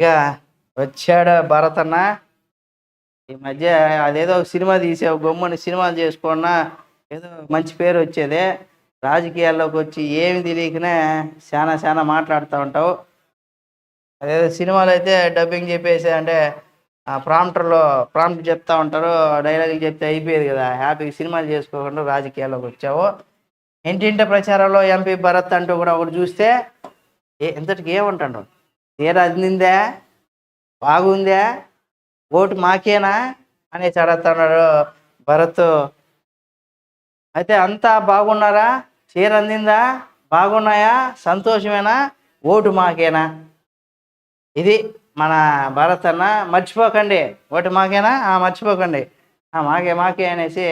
ఇక వచ్చాడు భరత్ అన్న. ఈ మధ్య అదేదో సినిమా తీసావు, గమ్ముని సినిమాలు చేసుకున్నా ఏదో మంచి పేరు వచ్చేదే. రాజకీయాల్లోకి వచ్చి ఏమి తెలియకనే చాలా చాలా మాట్లాడుతూ ఉంటావు. అదేదో సినిమాలు అయితే డబ్బింగ్ చెప్పేసి అంటే ప్రాంప్ట్ చెప్తా ఉంటారు, డైలాగులు చెప్తే అయిపోయేది కదా. హ్యాపీగా సినిమాలు చేసుకోకుండా రాజకీయాల్లోకి వచ్చావు. ఇంటింటి ప్రచారంలో ఎంపీ భరత్ అంటూ కూడా ఒకటి చూస్తే ఇంతటికి ఏమంటాడు? తీరా అందిందా, బాగుందా, ఓటు మాకేనా అనేసి అడుగుతున్నాడు భరత్. అయితే అంతా బాగున్నారా, చీర అందిందా, బాగున్నాయా, సంతోషమేనా, ఓటు మాకేనా? ఇది మన భరత్ అన్న. మర్చిపోకండి, ఓటు మాకేనా, మర్చిపోకండి, మాకే మాకే అనేసి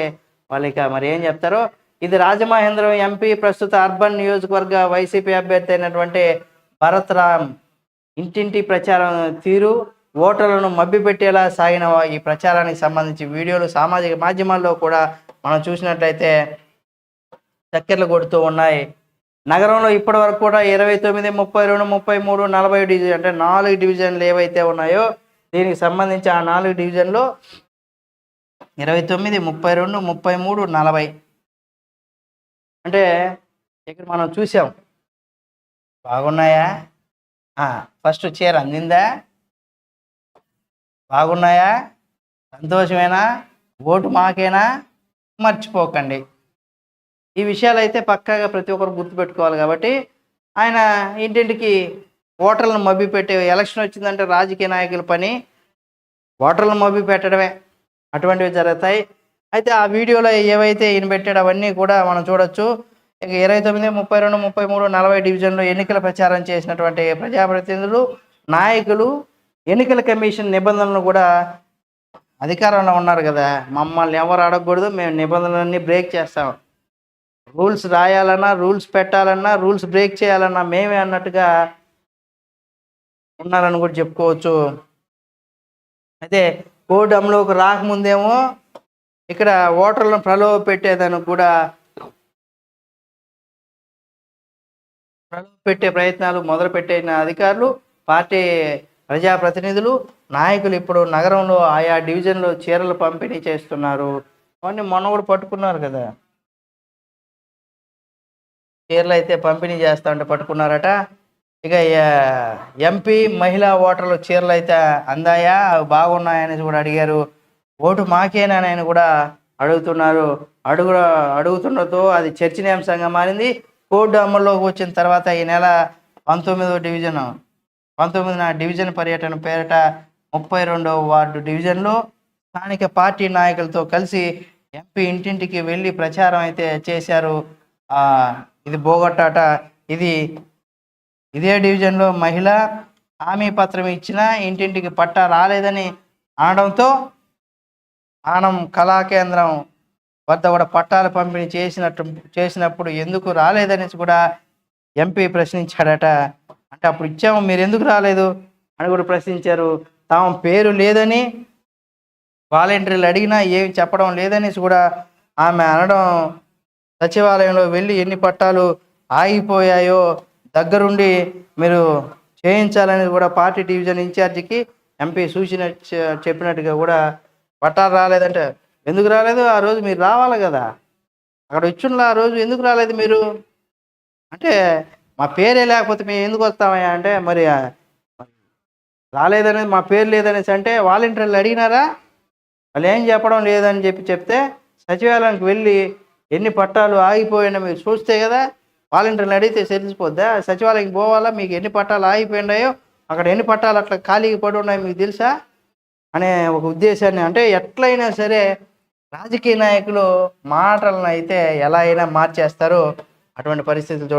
వాళ్ళకి మరి ఏం చెప్తారు. ఇది రాజమహేంద్రం ఎంపీ, ప్రస్తుత అర్బన్ నియోజకవర్గ వైసీపీ అభ్యర్థి అయినటువంటి భరత్ రామ్ ఇంటింటి ప్రచారం తీరు, ఓటర్లను మభ్యపెట్టేలా సాగిన ఈ ప్రచారానికి సంబంధించి వీడియోలు సామాజిక మాధ్యమాల్లో కూడా మనం చూసినట్లయితే చక్కెర్లు కొడుతూ ఉన్నాయి. నగరంలో ఇప్పటి వరకు కూడా 29, 32, 33, 40 డివిజన్ అంటే 4 డివిజన్లు ఏవైతే ఉన్నాయో దీనికి సంబంధించి ఆ 4 డివిజన్లు 29, 32, 33, 40 అంటే ఇక్కడ మనం చూసాం. బాగున్నాయా, ఫస్ట్ చీర అందిందా, బాగున్నాయా, సంతోషమేనా, ఓటు మాకేనా, మర్చిపోకండి. ఈ విషయాలు అయితే పక్కాగా ప్రతి ఒక్కరు గుర్తుపెట్టుకోవాలి. కాబట్టి ఆయన ఇంటింటికి ఓటర్లను మభ్యపెట్టే, ఎలక్షన్ వచ్చిందంటే రాజకీయ నాయకుల పని ఓటర్లను మభ్యపెట్టడమే, అటువంటివి జరుగుతాయి. అయితే ఆ వీడియోలో ఏవైతే ఈయన పెట్టాడో అవన్నీ కూడా మనం చూడొచ్చు. ఇక 29, 32, 33, 40 డివిజన్లో ఎన్నికల ప్రచారం చేసినటువంటి ప్రజాప్రతినిధులు, నాయకులు ఎన్నికల కమిషన్ నిబంధనలు కూడా అధికారంలో ఉన్నారు కదా, మమ్మల్ని ఎవరు అడగకూడదు, మేము నిబంధనలన్నీ బ్రేక్ చేస్తాం, రూల్స్ రాయాలన్నా, రూల్స్ పెట్టాలన్నా, రూల్స్ బ్రేక్ చేయాలన్నా మేమే అన్నట్టుగా ఉన్నారని కూడా చెప్పుకోవచ్చు. అయితే కోడ్ అమలుకు రాకముందేమో ఇక్కడ ఓటర్లను ప్రలోభ పెట్టేదానికి కూడా పెట్టే ప్రయత్నాలు మొదలుపెట్టిన అధికారులు, పార్టీ ప్రజాప్రతినిధులు, నాయకులు ఇప్పుడు నగరంలో ఆయా డివిజన్లో చీరలు పంపిణీ చేస్తున్నారు. అవన్నీ మొన్న కూడా పట్టుకున్నారు కదా, చీరలు అయితే పంపిణీ చేస్తా ఉంటే పట్టుకున్నారట. ఇక ఎంపీ మహిళా ఓటర్లు చీరలు అయితే అందాయా, అవి బాగున్నాయని కూడా అడిగారు. ఓటు మాకేనని కూడా అడుగుతున్నారు. అడుగుతుండతో అది చర్చనీయాంశంగా మారింది. కోడ్ అమల్లోకి వచ్చిన తర్వాత ఈ నెల 19వ డివిజన్ పర్యటన పేరిట 32వ వార్డు డివిజన్లో స్థానిక పార్టీ నాయకులతో కలిసి ఎంపీ ఇంటింటికి వెళ్ళి ప్రచారం అయితే చేశారు. ఇది బోగొట్టాట. ఇదే డివిజన్లో మహిళ హామీ పత్రం ఇచ్చినా ఇంటింటికి పట్టా రాలేదని అనడంతో ఆనం కళాకేంద్రం వద్ద కూడా పట్టాలు పంపిణీ చేసినప్పుడు ఎందుకు రాలేదని కూడా ఎంపీ ప్రశ్నించాడట. అంటే అప్పుడు ఇచ్చాము, మీరు ఎందుకు రాలేదు అని కూడా ప్రశ్నించారు. తమ పేరు లేదని వాలంటీర్లు అడిగినా ఏమి చెప్పడం లేదనేసి కూడా ఆమె అనడం, సచివాలయంలో వెళ్ళి ఎన్ని పట్టాలు ఆగిపోయాయో దగ్గరుండి మీరు చేయించాలని కూడా పార్టీ డివిజన్ ఇన్ఛార్జికి ఎంపీ సూచన చెప్పినట్టుగా కూడా పట్టాలు రాలేదంటే ఎందుకు రాలేదు, ఆ రోజు మీరు రావాలి కదా, అక్కడ ఇచ్చుండ్లా ఆ రోజు ఎందుకు రాలేదు మీరు అంటే, మా పేరే లేకపోతే మేము ఎందుకు వస్తామయ్యా అంటే, మరి రాలేదనేది మా పేరు లేదనేసి అంటే వాలంటీర్లు అడిగినారా, వాళ్ళు ఏం చెప్పడం లేదని చెప్తే సచివాలయానికి వెళ్ళి ఎన్ని పట్టాలు ఆగిపోయినా మీరు చూస్తే కదా, వాలంటీర్లు అడిగితే తెలిసిపోద్దా, సచివాలయానికి పోవాలా, మీకు ఎన్ని పట్టాలు ఆగిపోయినాయో, అక్కడ ఎన్ని పట్టాలు అట్లా ఖాళీగా పడి ఉన్నాయో మీకు తెలుసా అనే ఒక ఉద్దేశాన్ని. అంటే ఎట్లయినా సరే రాజకీయ నాయకులు మాటలను అయితే ఎలా అయినా మార్చేస్తారు. అటువంటి పరిస్థితులు చూడ